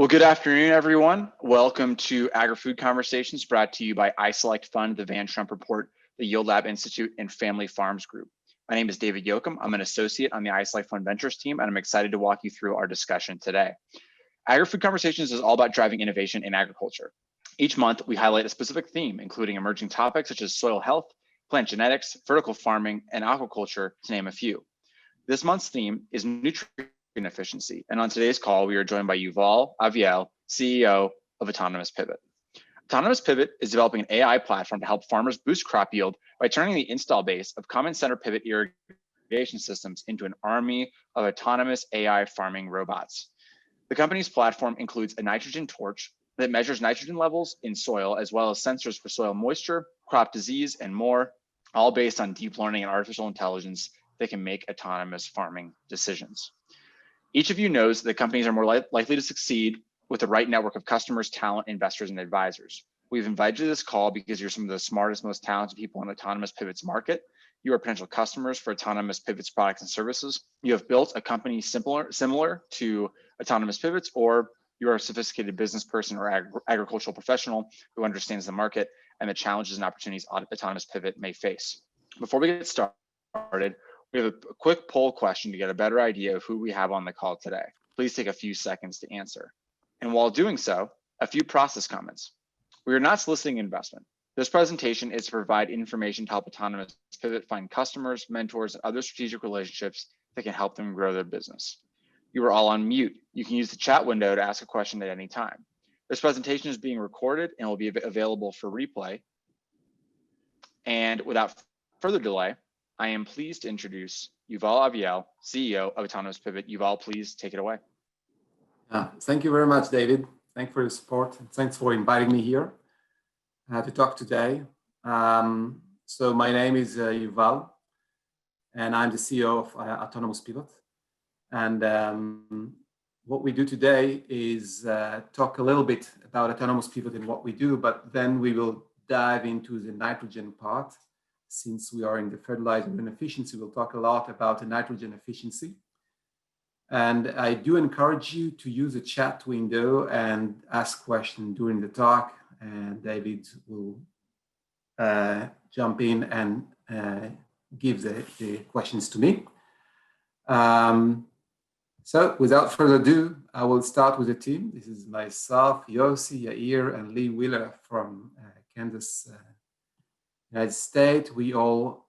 Well, good afternoon, everyone. Welcome to Agri-Food Conversations, brought to you by iSelect Fund, the Van Trump Report, the Yield Lab Institute, and Family Farms Group. My name is David Yoakum. I'm an associate on the iSelect Fund Ventures team, and I'm excited to walk you through our discussion today. Agri-Food Conversations is all about driving innovation in agriculture. Each month, we highlight a specific theme, including emerging topics such as soil health, plant genetics, vertical farming, and aquaculture, to name a few. This month's theme is nutrient efficiency. And on today's call, we are joined by Yuval Aviel, CEO of Autonomous Pivot. Autonomous Pivot is developing an AI platform to help farmers boost crop yield by turning the install base of common center pivot irrigation systems into an army of autonomous AI farming robots. The company's platform includes a nitrogen torch that measures nitrogen levels in soil, as well as sensors for soil moisture, crop disease, and more, all based on deep learning and artificial intelligence that can make autonomous farming decisions. Each of you knows that companies are more likely to succeed with the right network of customers, talent, investors, and advisors. We've invited you to this call because you're some of the smartest, most talented people in Autonomous Pivot's market. You are potential customers for Autonomous Pivot's products and services. You have built a company similar to Autonomous Pivot's, or you are a sophisticated business person or agricultural professional who understands the market and the challenges and opportunities Autonomous Pivot may face. Before we get started, we have a quick poll question to get a better idea of who we have on the call today. Please take a few seconds to answer. And while doing so, a few process comments. We are not soliciting investment. This presentation is to provide information to help Autonomous Pivot find customers, mentors, and other strategic relationships that can help them grow their business. You are all on mute. You can use the chat window to ask a question at any time. This presentation is being recorded and will be available for replay. And without further delay, I am pleased to introduce Yuval Aviel, CEO of Autonomous Pivot. Yuval, please take it away. Thank you very much, David. Thanks for your support. And thanks for inviting me here to talk today. So my name is Yuval, and I'm the CEO of Autonomous Pivot. And what we do today is talk a little bit about Autonomous Pivot and what we do, but then we will dive into the nitrogen part. Since we are in the fertilizer and efficiency, we'll talk a lot about the nitrogen efficiency. And I do encourage you to use the chat window and ask questions during the talk, and David will jump in and give the questions to me. So without further ado, I will start with the team. This is myself, Yossi, Yair, and Lee Wheeler from Kansas, United States. We all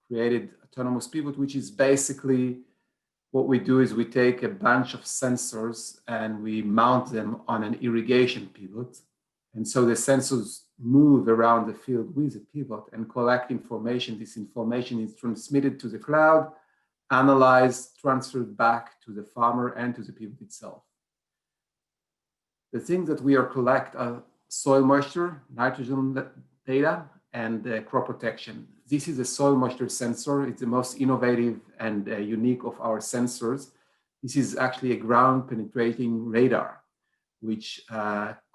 created Autonomous Pivot, which is basically what we do is we take a bunch of sensors and we mount them on an irrigation pivot. And so the sensors move around the field with the pivot and collect information. This information is transmitted to the cloud, analyzed, transferred back to the farmer and to the pivot itself. The things that we are collect are soil moisture, nitrogen data, and crop protection. This is a soil moisture sensor. It's the most innovative and unique of our sensors. This is actually a ground penetrating radar, which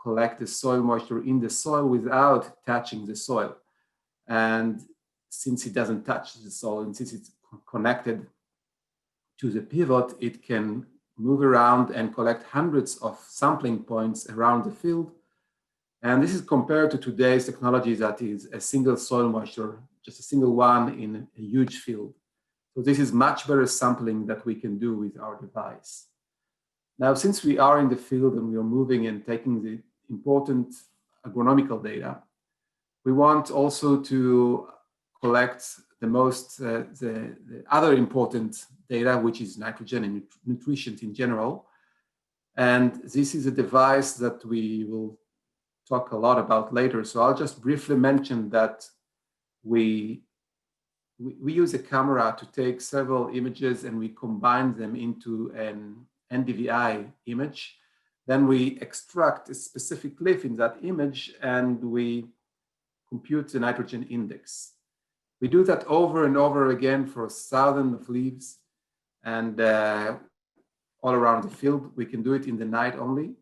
collects the soil moisture in the soil without touching the soil. And since it doesn't touch the soil, and since it's connected to the pivot, it can move around and collect hundreds of sampling points around the field. And this is compared to today's technology that is a single soil moisture, just a single one in a huge field. So this is much better sampling that we can do with our device. Now, since we are in the field and we are moving and taking the important agronomical data, we want also to collect the other important data, which is nitrogen and nutrition in general. And this is a device that we will talk a lot about later. So I'll just briefly mention that we use a camera to take several images and we combine them into an NDVI image. Then we extract a specific leaf in that image and we compute the nitrogen index. We do that over and over again for thousands of leaves and all around the field. We can do it in the night only.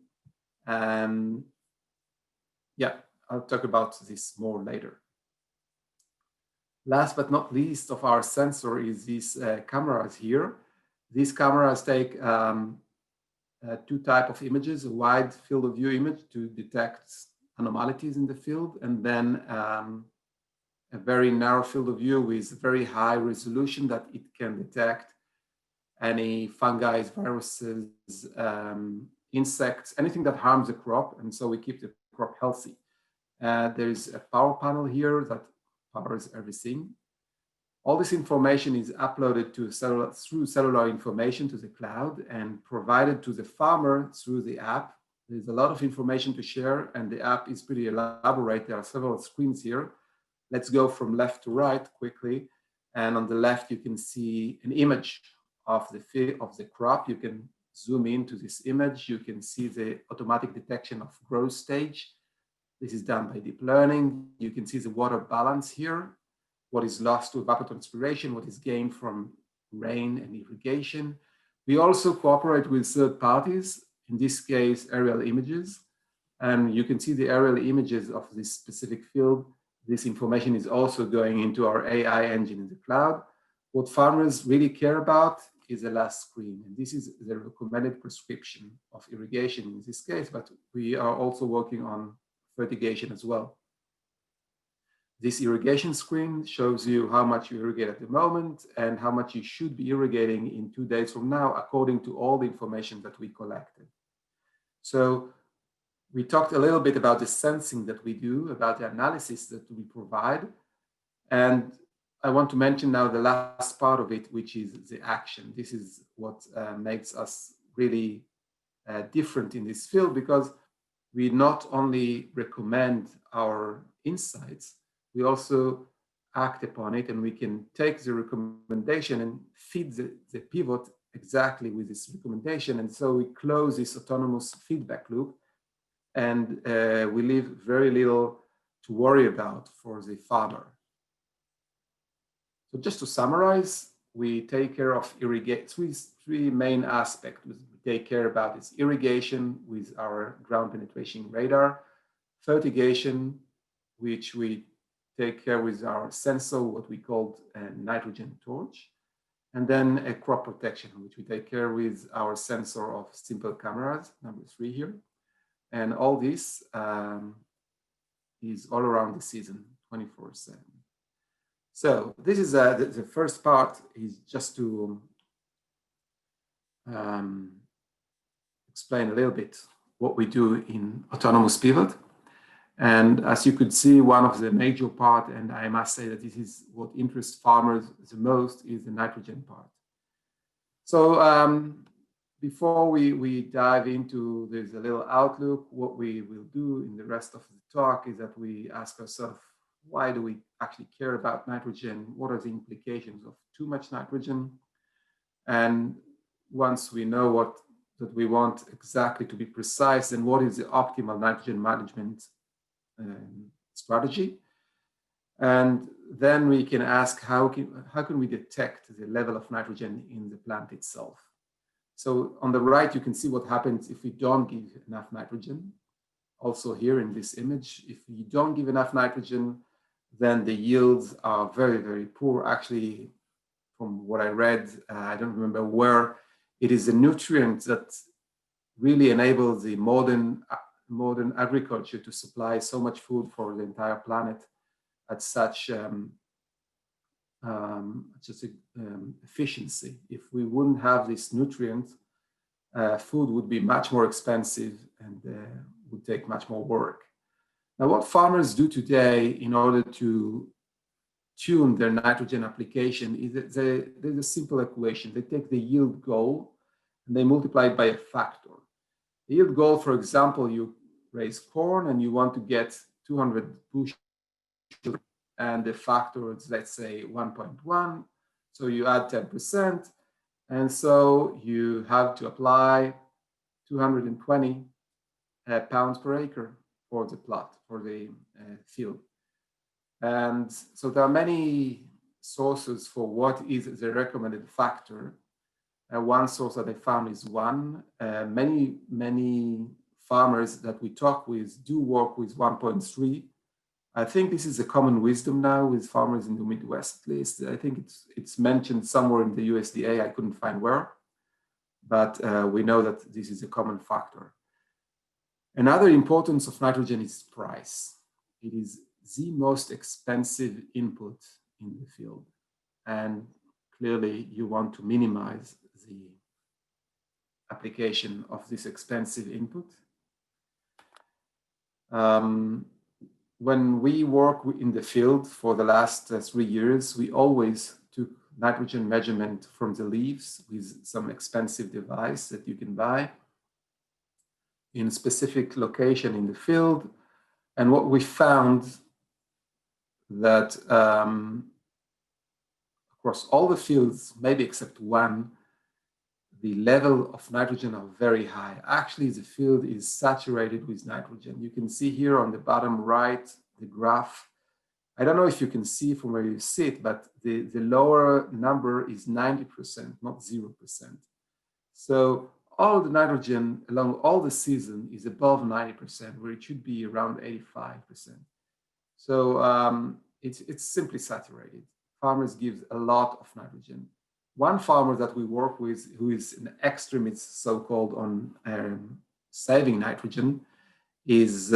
Yeah, I'll talk about this more later. Last but not least of our sensor is these cameras here. These cameras take a two types of images, a wide field of view image to detect anomalies in the field, and then a very narrow field of view with very high resolution that it can detect any fungi, viruses, insects, anything that harms the crop. And so we keep the crop healthy. There's a power panel here that powers everything. All this information is uploaded to through cellular information to the cloud and provided to the farmer through the app. There's a lot of information to share, and the app is pretty elaborate. There are several screens here. Let's go from left to right quickly. And on the left, you can see an image of the crop. You can zoom into this image. You can see the automatic detection of growth stage. This is done by deep learning. You can see the water balance here, what is lost to evapotranspiration, what is gained from rain and irrigation. We also cooperate with third parties, in this case, aerial images. And you can see the aerial images of this specific field. This information is also going into our AI engine in the cloud. What farmers really care about is the last screen. And this is the recommended prescription of irrigation in this case, but we are also working on fertigation as well. This irrigation screen shows you how much you irrigate at the moment and how much you should be irrigating in 2 days from now, according to all the information that we collected. So we talked a little bit about the sensing that we do, about the analysis that we provide. And I want to mention now the last part of it, which is the action. This is what makes us really different in this field, because we not only recommend our insights, we also act upon it, and we can take the recommendation and feed the pivot exactly with this recommendation. And so we close this autonomous feedback loop, and we leave very little to worry about for the farmer. So just to summarize, we take care of three main aspects. We take care about this irrigation with our ground penetration radar, fertigation, which we take care with our sensor, what we call a nitrogen torch, and then a crop protection, which we take care with our sensor of simple cameras, number 3 here. And all this is all around the season, 24/7. So this is the first part is just to explain a little bit what we do in autonomous pivot. And as you could see, one of the major part, and I must say that this is what interests farmers the most, is the nitrogen part. So before we dive into, there's a little outlook, what we will do in the rest of the talk is that we ask ourselves, why do we actually care about nitrogen? What are the implications of too much nitrogen? And once we know that we want exactly to be precise, then what is the optimal nitrogen management strategy? And then we can ask, how can we detect the level of nitrogen in the plant itself? So on the right, you can see what happens if we don't give enough nitrogen. Also here in this image, if you don't give enough nitrogen, then the yields are very, very poor. Actually, from what I read, I don't remember where, it is a nutrient that really enables the modern agriculture to supply so much food for the entire planet at such efficiency. If we wouldn't have this nutrient, food would be much more expensive and would take much more work. Now, what farmers do today in order to tune their nitrogen application is that there's a simple equation. They take the yield goal and they multiply it by a factor. The yield goal, for example, you raise corn and you want to get 200 bushels, and the factor is, let's say, 1.1. So you add 10%. And so you have to apply 220 pounds per acre for the plot, for the field. And so there are many sources for what is the recommended factor. One source that I found is 1. Many farmers that we talk with do work with 1.3. I think this is a common wisdom now with farmers in the Midwest, at least. I think it's mentioned somewhere in the USDA. I couldn't find where. but we know that this is a common factor. Another importance of nitrogen is price. It is the most expensive input in the field. And clearly you want to minimize the application of this expensive input. When we work in the field for the last 3 years, we always took nitrogen measurement from the leaves with some expensive device that you can buy in a specific location in the field. And what we found that across all the fields, maybe except one, the level of nitrogen are very high. Actually, the field is saturated with nitrogen. You can see here on the bottom right, the graph. I don't know if you can see from where you sit, but the lower number is 90%, not 0%. So all the nitrogen along all the season is above 90%, where it should be around 85%. So it's simply saturated. Farmers give a lot of nitrogen. One farmer that we work with, who is an extremist, so-called, on saving nitrogen, is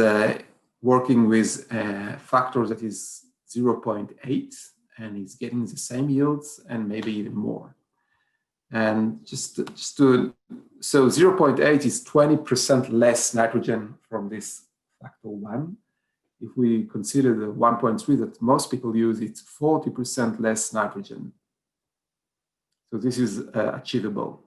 working with a factor that is 0.8, and he's getting the same yields and maybe even more. And so 0.8 is 20% less nitrogen from this factor 1. If we consider the 1.3 that most people use, it's 40% less nitrogen. So this is achievable.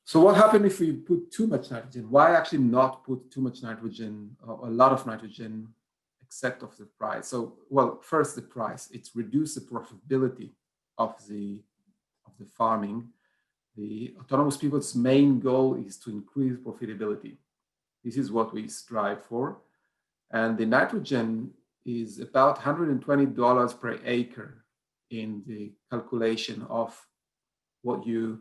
So what happens if we put too much nitrogen? Why actually not put too much nitrogen, or a lot of nitrogen, except of the price? So, well, first the price. It's reduce the profitability of the farming. The autonomous people's main goal is to increase profitability. This is what we strive for. And the nitrogen is about $120 per acre in the calculation of the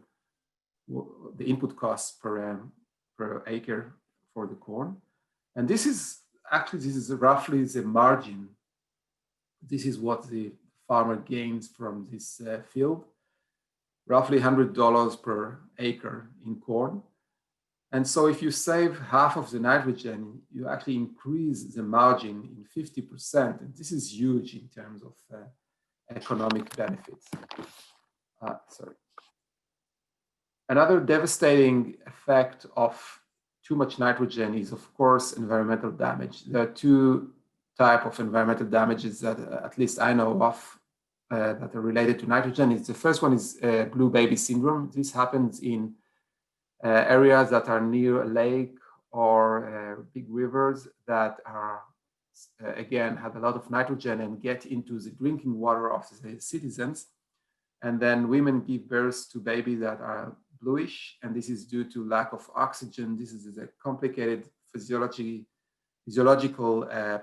input costs per acre for the corn. And this is roughly the margin. This is what the farmer gains from this field, roughly $100 per acre in corn. And so if you save half of the nitrogen, you actually increase the margin in 50%. And this is huge in terms of economic benefits. Sorry. Another devastating effect of too much nitrogen is, of course, environmental damage. There are two types of environmental damages that at least I know of that are related to nitrogen. The first one is blue baby syndrome. This happens in areas that are near a lake or big rivers that are, again, have a lot of nitrogen and get into the drinking water of the citizens. And then women give birth to babies that are bluish, and this is due to lack of oxygen. This is a complicated physiological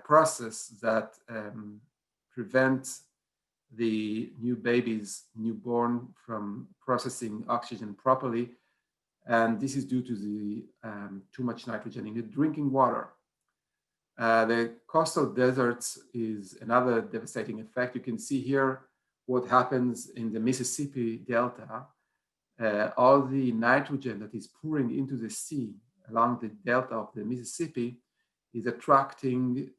process that prevents the newborn from processing oxygen properly. And this is due to the too much nitrogen in the drinking water. The coastal deserts is another devastating effect. You can see here what happens in the Mississippi Delta. All the nitrogen that is pouring into the sea along the delta of the Mississippi is attracting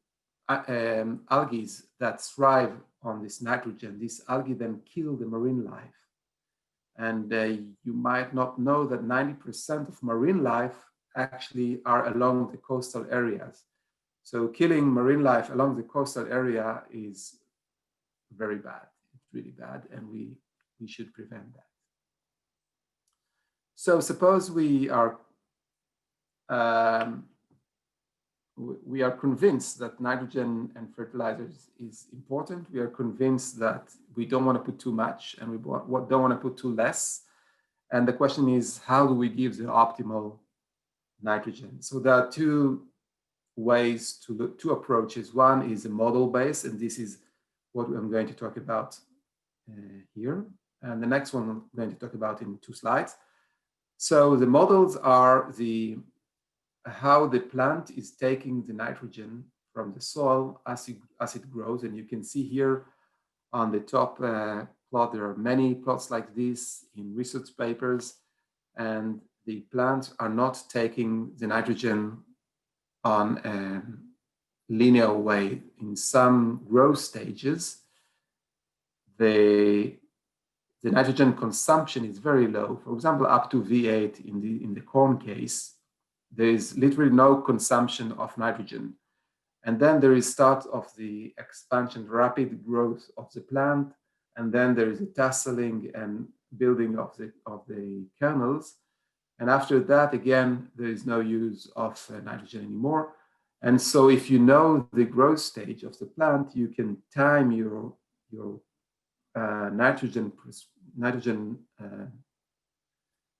algae that thrive on this nitrogen. These algae then kill the marine life. And you might not know that 90% of marine life actually are along the coastal areas. So killing marine life along the coastal area is very bad. It's really bad, and we should prevent that. So suppose we are convinced that nitrogen and fertilizers is important. We are convinced that we don't want to put too much and we don't want to put too less. And the question is, how do we give the optimal nitrogen? So there are two ways to look, two approaches. One is a model based, and this is what I'm going to talk about here. And the next one I'm going to talk about in 2 slides. So the models are how the plant is taking the nitrogen from the soil as it grows. And you can see here on the top plot, there are many plots like this in research papers. and the plants are not taking the nitrogen on a linear way. In some growth stages, the nitrogen consumption is very low. For example, up to V8 in the corn case, there is literally no consumption of nitrogen. And then there is start of the expansion, rapid growth of the plant, and then there is a tasseling and building of the kernels. And after that, again, there is no use of nitrogen anymore. And so if you know the growth stage of the plant, you can time your nitrogen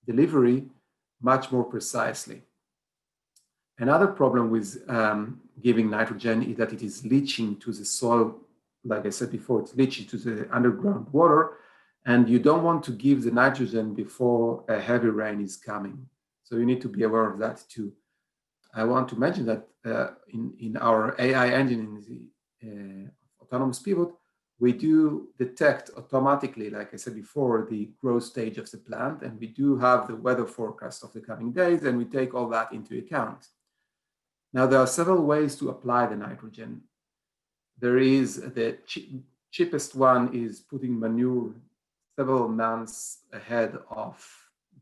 delivery much more precisely. Another problem with giving nitrogen is that it is leaching to the soil. Like I said before, it's leaching to the underground water, and you don't want to give the nitrogen before a heavy rain is coming. So you need to be aware of that too. I want to mention that in our AI engine, in the autonomous pivot, we do detect automatically, like I said before, the growth stage of the plant, and we do have the weather forecast of the coming days, and we take all that into account. Now, there are several ways to apply the nitrogen. There is the cheapest one is putting manure several months ahead of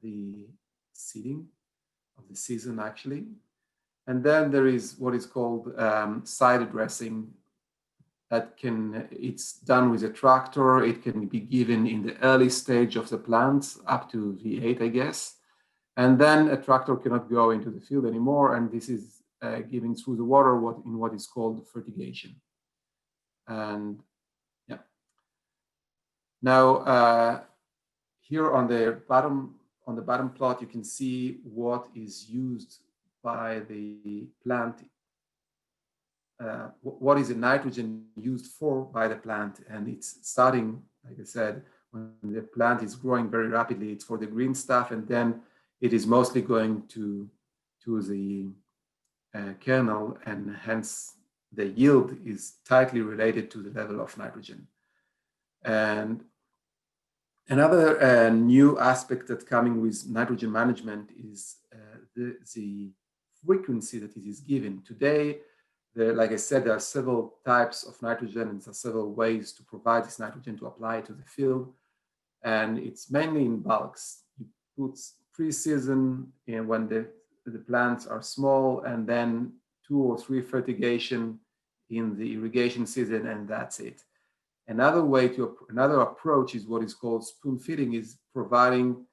the seeding of the season, actually. And then there is what is called side dressing. It's done with a tractor. It can be given in the early stage of the plant, up to V8, I guess. And then a tractor cannot go into the field anymore. And this is giving through the water in what is called fertigation. And yeah. Now, here on the bottom plot, you can see what is used by the plant. What is the nitrogen used for by the plant? And it's starting, like I said, when the plant is growing very rapidly, it's for the green stuff, and then it is mostly going to the kernel, and hence the yield is tightly related to the level of nitrogen. And another new aspect that's coming with nitrogen management is the frequency that it is given. Today, like I said, there are several types of nitrogen, and there are several ways to provide this nitrogen to apply it to the field. And it's mainly in bulks. You put pre-season in when the plants are small, and then 2 or 3 fertigation in the irrigation season, and that's it. Another approach is what is called spoon feeding, is providing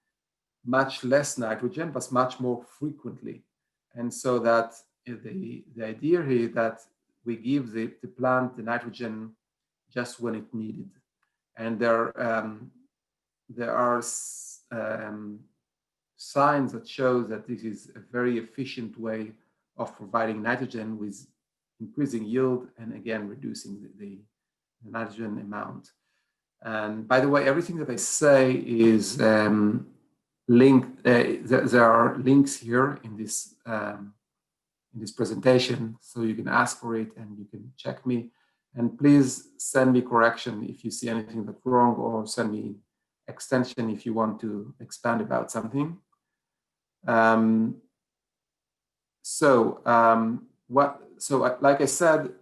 much less nitrogen, but much more frequently. And so that the idea here is that we give the plant the nitrogen just when it's needed. And there are signs that show that this is a very efficient way of providing nitrogen with increasing yield and again reducing the nitrogen amount. And by the way, everything that I say is linked. There are links here in this presentation, so you can ask for it and you can check me. And please send me correction if you see anything that's wrong, or send me extension if you want to expand about something. Like I said,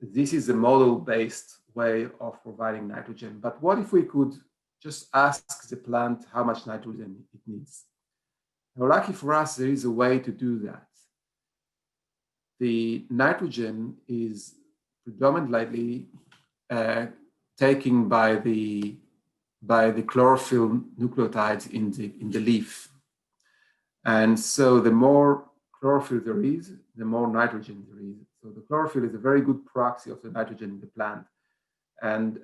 this is a model-based way of providing nitrogen. But what if we could just ask the plant how much nitrogen it needs? Now, lucky for us, there is a way to do that. The nitrogen is predominantly taken by the chlorophyll nucleotides in the leaf. And so the more chlorophyll there is, the more nitrogen there is. So the chlorophyll is a very good proxy of the nitrogen in the plant. And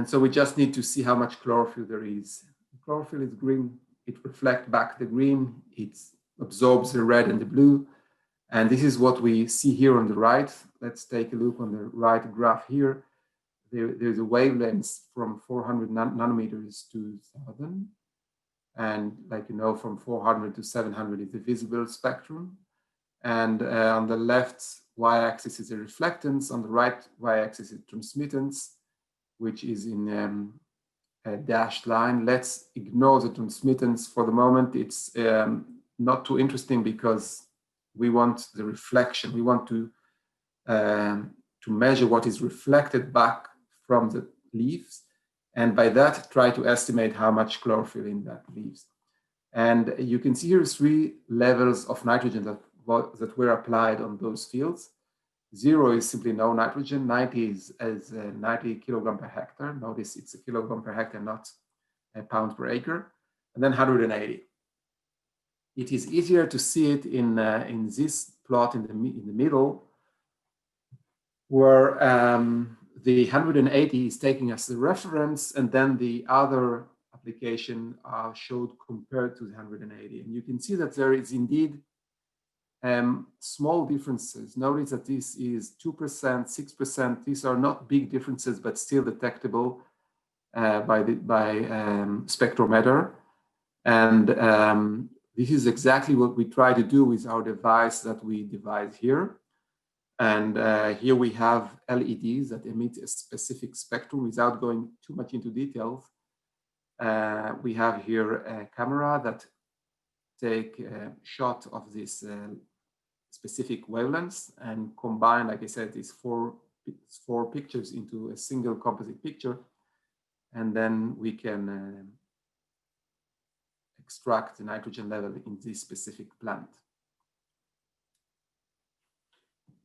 so we just need to see how much chlorophyll there is. The chlorophyll is green. It reflects back the green. It absorbs the red and the blue. And this is what we see here on the right. Let's take a look on the right graph here. There's a wavelength from 400 nanometers to 1,000. And like you know, from 400 to 700 is the visible spectrum. And on the left y-axis is the reflectance. On the right y-axis is transmittance, which is in dashed line. Let's ignore the transmittance for the moment. It's not too interesting because we want the reflection. We want to measure what is reflected back from the leaves, and by that try to estimate how much chlorophyll in that leaves. And you can see here 3 levels of nitrogen that were applied on those fields. 0 is simply no nitrogen, 90 is 90 kilogram per hectare. Notice it's a kilogram per hectare, not a pound per acre. And then 180. It is easier to see it in this plot in the middle, where the 180 is taking as the reference, and then the other application showed compared to the 180. And you can see that there is indeed small differences. Notice that this is 2%, 6%. These are not big differences, but still detectable by spectrometer. And this is exactly what we try to do with our device that we devise here. And here we have LEDs that emit a specific spectrum. Without going too much into details, we have here a camera that take a shot of this specific wavelengths and combine, like I said, these four pictures into a single composite picture. And then we can extract the nitrogen level in this specific plant.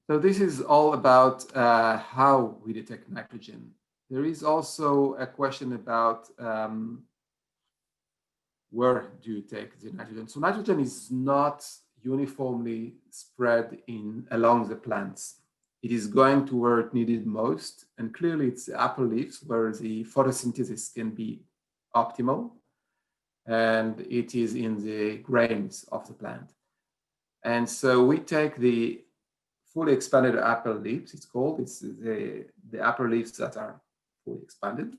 So this is all about how we detect nitrogen. There is also a question about where do you take the nitrogen? So nitrogen is not uniformly spread along the plants. It is going to where it needed most, and clearly it's the upper leaves where the photosynthesis can be optimal, and it is in the grains of the plant. And so we take the fully expanded upper leaves, it's called. It's the upper leaves that are fully expanded.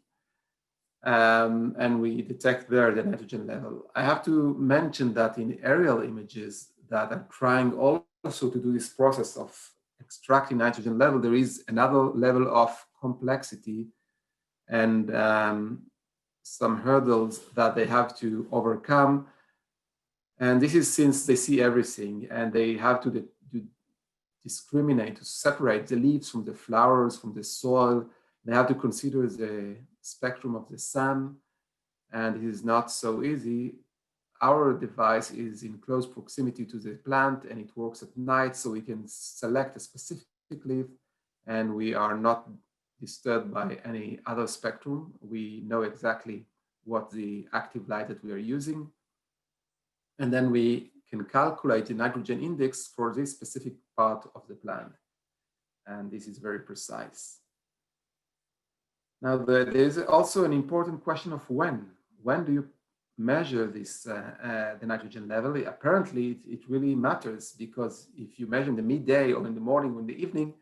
And we detect there the nitrogen level. I have to mention that in aerial images that are trying also to do this process of extracting nitrogen level, there is another level of complexity and some hurdles that they have to overcome. And this is since they see everything and they have to discriminate, to separate the leaves from the flowers, from the soil. They have to consider the spectrum of the sun, and it is not so easy. Our device is in close proximity to the plant and it works at night, so we can select a specific leaf and we are not disturbed by any other spectrum. We know exactly what the active light that we are using. And then we can calculate the nitrogen index for this specific part of the plant. And this is very precise. Now, there's also an important question of when. When do you measure this, the nitrogen level? Apparently, it really matters, because if you measure in the midday or in the morning or in the evening,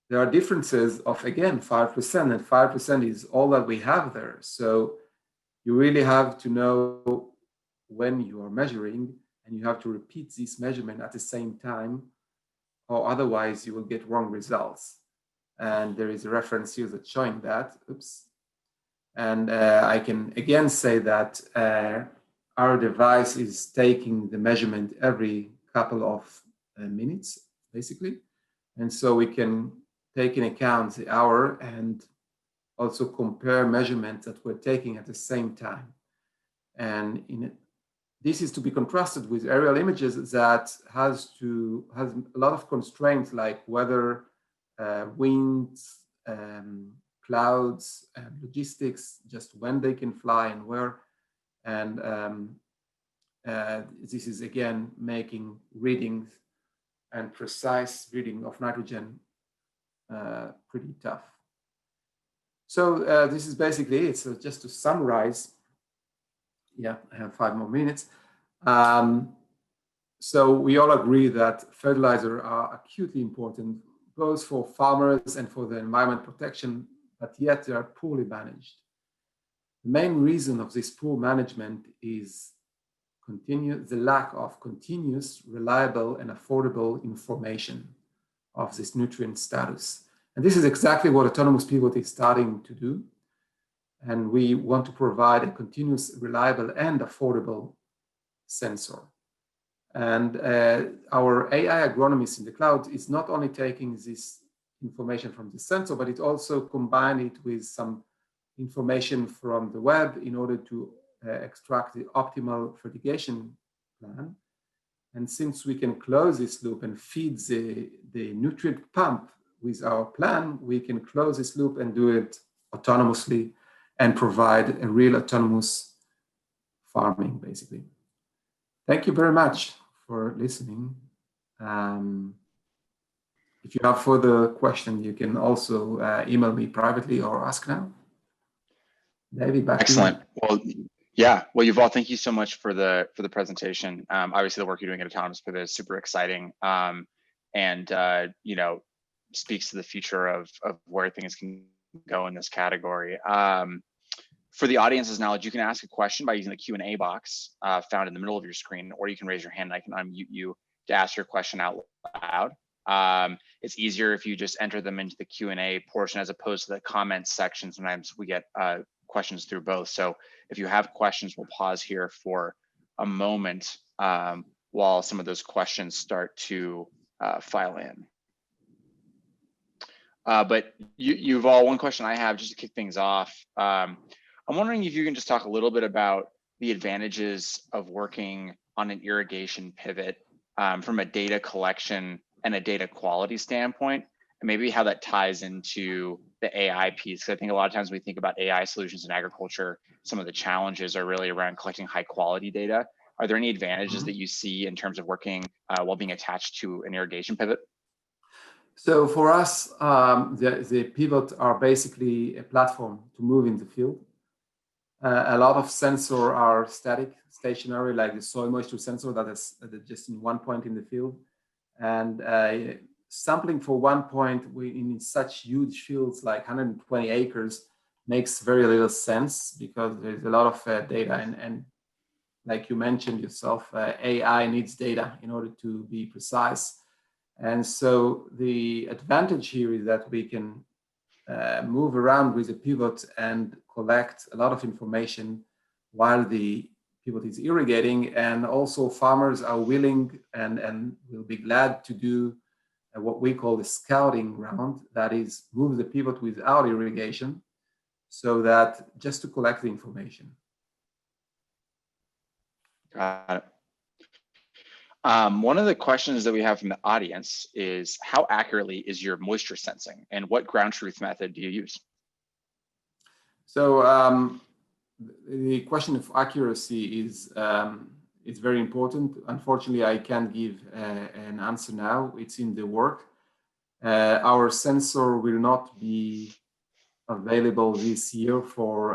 there are differences of, again, 5%, and 5% is all that we have there. So you really have to know when you are measuring, and you have to repeat this measurement at the same time, or otherwise you will get wrong results. And there is a reference here that's showing that. Oops. And I can again say that our device is taking the measurement every couple of minutes, basically. And so we can take into account the hour and also compare measurements that we're taking at the same time. And this is to be contrasted with aerial images that has a lot of constraints, like weather, winds, clouds, and logistics, just when they can fly and where. And this is again making readings and precise reading of nitrogen pretty tough. So this is basically it. So just to summarize, yeah, I have 5 more minutes. So we all agree that fertilizers are acutely important, both for farmers and for the environment protection, but yet they are poorly managed. The main reason of this poor management is the lack of continuous, reliable, and affordable information of this nutrient status. And this is exactly what autonomous pivot is starting to do. And we want to provide a continuous, reliable, and affordable sensor. And our AI agronomist in the cloud is not only taking this information from the sensor, but it also combines it with some information from the web in order to extract the optimal fertigation plan. And since we can close this loop and feed the nutrient pump with our plan, we can close this loop and do it autonomously and provide a real autonomous farming, basically. Thank you very much for listening. If you have further questions, you can also email me privately or ask now. David, back to you. Excellent. Well, yeah. Well, Yuval, thank you so much for the presentation. Obviously, the work you're doing at Autonomous Pivot is super exciting, and you know, speaks to the future of where things can go in this category. For the audience's knowledge, you can ask a question by using the Q&A box found in the middle of your screen, or you can raise your hand and I can unmute you to ask your question out loud. It's easier if you just enter them into the Q&A portion as opposed to the comments section. Sometimes we get questions through both. So if you have questions, we'll pause here for a moment while some of those questions start to file in. But Yuval, one question I have just to kick things off. I'm wondering if you can just talk a little bit about the advantages of working on an irrigation pivot from a data collection and a data quality standpoint, and maybe how that ties into the AI piece. I think a lot of times when we think about AI solutions in agriculture, some of the challenges are really around collecting high quality data. Are there any advantages that you see in terms of working while being attached to an irrigation pivot? So for us, the pivot are basically a platform to move in the field. A lot of sensors are static, stationary, like the soil moisture sensor that is just in one point in the field. And sampling for one point in such huge fields like 120 acres makes very little sense because there's a lot of data. And like you mentioned yourself, AI needs data in order to be precise. And so the advantage here is that we can move around with a pivot and collect a lot of information while the pivot is irrigating. And also farmers are willing and will be glad to do what we call the scouting round, that is move the pivot without irrigation, so that just to collect the information. Got it. One of the questions that we have from the audience is, how accurately is your moisture sensing and what ground truth method do you use? So the question of accuracy is very important. Unfortunately, I can't give an answer now. It's in the work. Our sensor will not be available this year for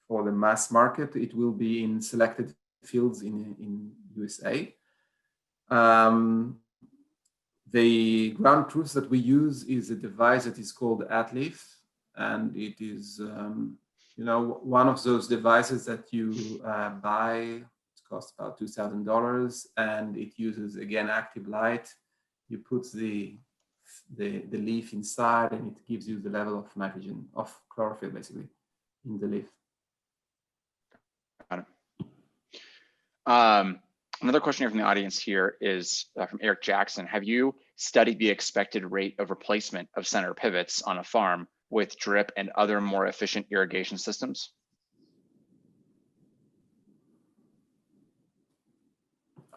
the mass market. It will be in selected fields in USA. The ground truth that we use is a device that is called AtLeaf, and it is one of those devices that you buy. It costs about $2,000, and it uses, again, active light. You put the leaf inside, and it gives you the level of nitrogen, of chlorophyll, basically, in the leaf. Got it. Another question here from the audience here is from Eric Jackson. Have you studied the expected rate of replacement of center pivots on a farm with drip and other more efficient irrigation systems?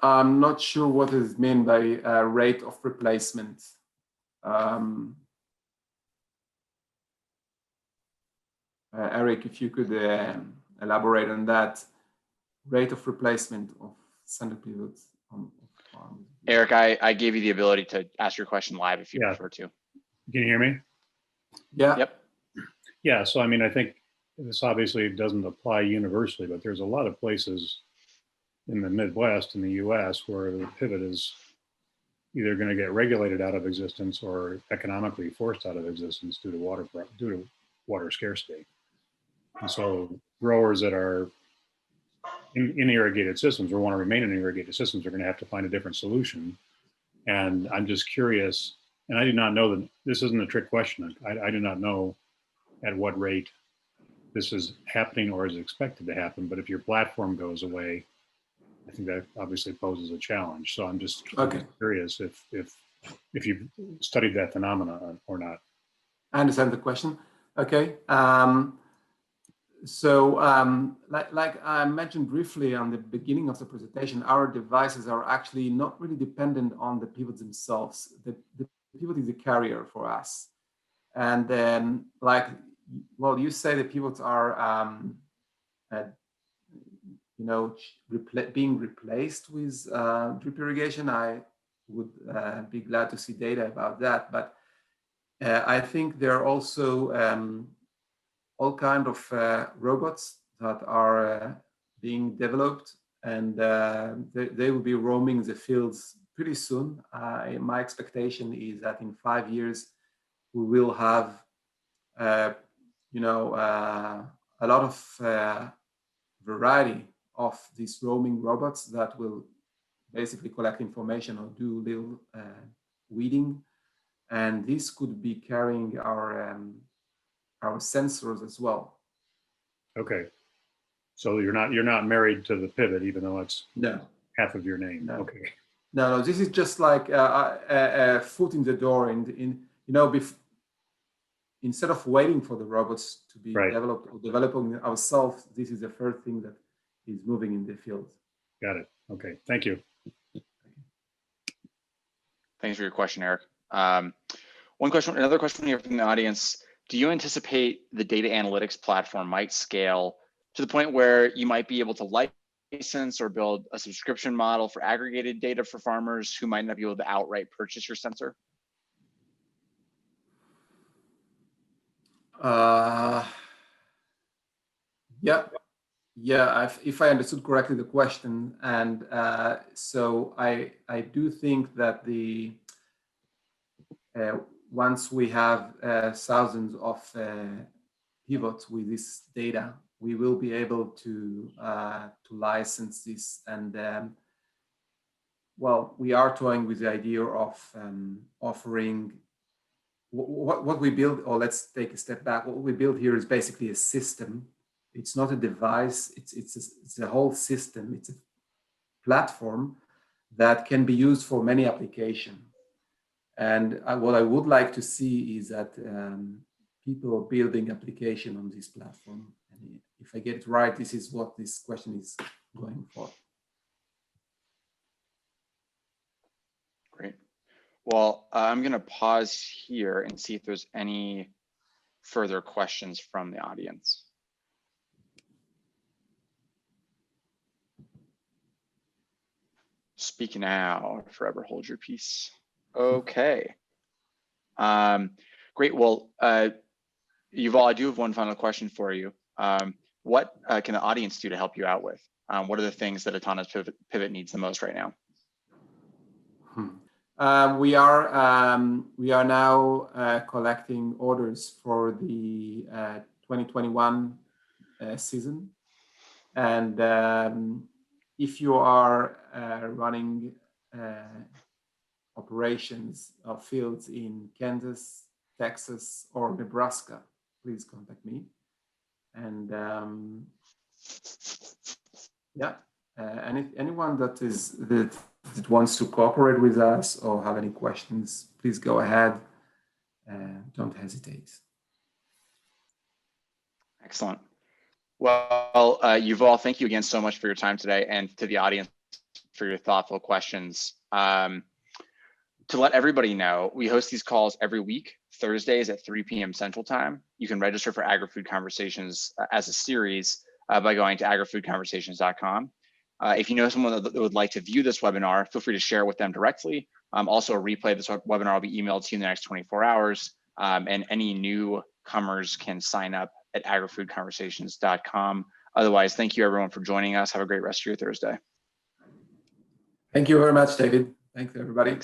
I'm not sure what is meant by rate of replacement. Eric, if you could elaborate on that. Rate of replacement of center pivots on farms. Eric, I gave you the ability to ask your question live if you prefer to. Can you hear me? Yeah. Yep. Yeah, so I mean, I think this obviously doesn't apply universally, but there's a lot of places in the Midwest in the US where the pivot is either going to get regulated out of existence or economically forced out of existence due to water scarcity. And so growers that are in irrigated systems or want to remain in irrigated systems are going to have to find a different solution. And I'm just curious, and I do not know that this isn't a trick question. I do not know at what rate this is happening or is expected to happen. But if your platform goes away, I think that obviously poses a challenge. So I'm just curious if you've studied that phenomenon or not. I understand the question. Okay. Like I mentioned briefly on the beginning of the presentation, our devices are actually not really dependent on the pivots themselves. The pivot is a carrier for us. And then, well, you say the pivots are, being replaced with drip irrigation. I would be glad to see data about that. But I think there are also all kinds of robots that are being developed, and they will be roaming the fields pretty soon. My expectation is that in 5 years, we will have, a lot of variety of these roaming robots that will basically collect information or do little weeding, and this could be carrying our sensors as well. Okay, so you're not married to the pivot, even though it's no half of your name. No. Okay. No, this is just like a foot in the door. Instead of waiting for the robots to be developed or developing ourselves, this is the first thing that is moving in the field. Got it. Okay, thank you. Thanks for your question, Eric. Another question here from the audience. Do you anticipate the data analytics platform might scale to the point where you might be able to license or build a subscription model for aggregated data for farmers who might not be able to outright purchase your sensor? Yeah. If I understood correctly the question, and so I do think that once we have thousands of pivots with this data, we will be able to license this. And well, we are toying with the idea of offering what we build. Or let's take a step back. What we build here is basically a system. It's not a device. It's a whole system. It's a platform that can be used for many applications. And what I would like to see is that people are building application on this platform. And if I get it right, this is what this question is going for. Great. Well, I'm going to pause here and see if there's any further questions from the audience. Speak now, forever hold your peace. Okay. Great. Well, Yuval, I do have one final question for you. What can the audience do to help you out with? What are the things that Autonomous Pivot needs the most right now? We are now collecting orders for the 2021 season, and if you are running operations of fields in Kansas, Texas, or Nebraska, please contact me. And anyone that wants to cooperate with us or have any questions, please go ahead. Don't hesitate. Excellent. Well, Yuval, thank you again so much for your time today, and to the audience for your thoughtful questions. To let everybody know, we host these calls every week, Thursdays at 3 p.m. Central Time. You can register for AgriFood Conversations as a series by going to agrifoodconversations.com. If you know someone that would like to view this webinar, feel free to share it with them directly. Also, a replay of this webinar will be emailed to you in the next 24 hours. And any newcomers can sign up at agrifoodconversations.com. Otherwise, thank you everyone for joining us. Have a great rest of your Thursday. Thank you very much, David. Thanks, everybody.